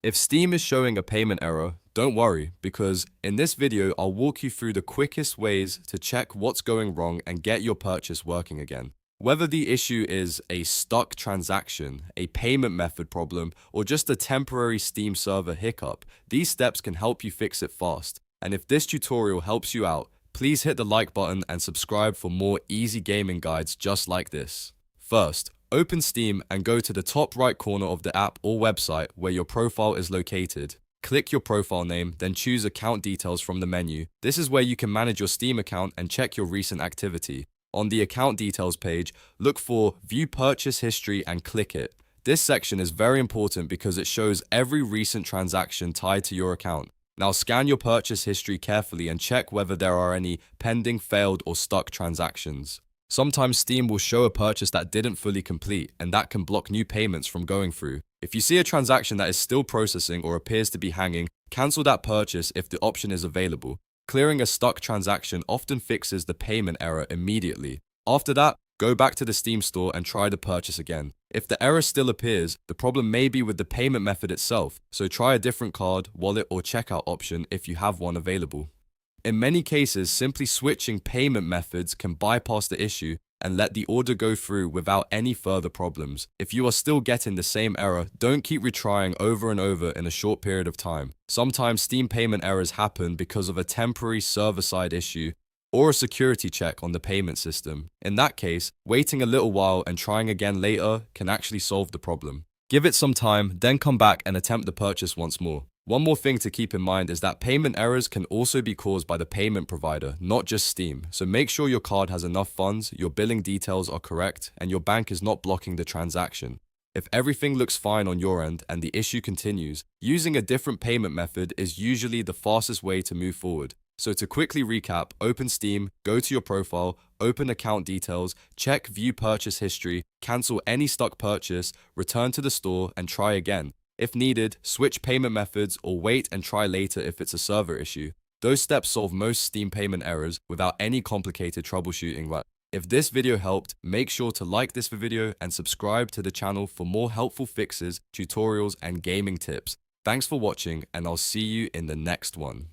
If Steam is showing a payment error, don't worry, because in this video I'll walk you through the quickest ways to check what's going wrong and get your purchase working again. Whether the issue is a stuck transaction, a payment method problem, or just a temporary Steam server hiccup, these steps can help you fix it fast. And if this tutorial helps you out, please hit the like button and subscribe for more easy gaming guides just like this. First, open Steam and go to the top right corner of the app or website where your profile is located. Click your profile name, then choose account details from the menu. This is where you can manage your Steam account and check your recent activity. On the account details page, look for View Purchase History and click it. This section is very important because it shows every recent transaction tied to your account. Now scan your purchase history carefully and check whether there are any pending, failed, or stuck transactions. Sometimes Steam will show a purchase that didn't fully complete, and that can block new payments from going through. If you see a transaction that is still processing or appears to be hanging, cancel that purchase if the option is available. Clearing a stuck transaction often fixes the payment error immediately. After that, go back to the Steam store and try the purchase again. If the error still appears, the problem may be with the payment method itself, so try a different card, wallet, or checkout option if you have one available. In many cases, simply switching payment methods can bypass the issue and let the order go through without any further problems. If you are still getting the same error, don't keep retrying over and over in a short period of time. Sometimes Steam payment errors happen because of a temporary server-side issue or a security check on the payment system. In that case, waiting a little while and trying again later can actually solve the problem. Give it some time, then come back and attempt the purchase once more. One more thing to keep in mind is that payment errors can also be caused by the payment provider, not just Steam. So make sure your card has enough funds, your billing details are correct, and your bank is not blocking the transaction. If everything looks fine on your end and the issue continues, using a different payment method is usually the fastest way to move forward. So to quickly recap, open Steam, go to your profile, open account details, check View Purchase History, cancel any stuck purchase, return to the store, and try again. If needed, switch payment methods or wait and try later if it's a server issue. Those steps solve most Steam payment errors without any complicated troubleshooting. If this video helped, make sure to like this video and subscribe to the channel for more helpful fixes, tutorials, and gaming tips. Thanks for watching, and I'll see you in the next one.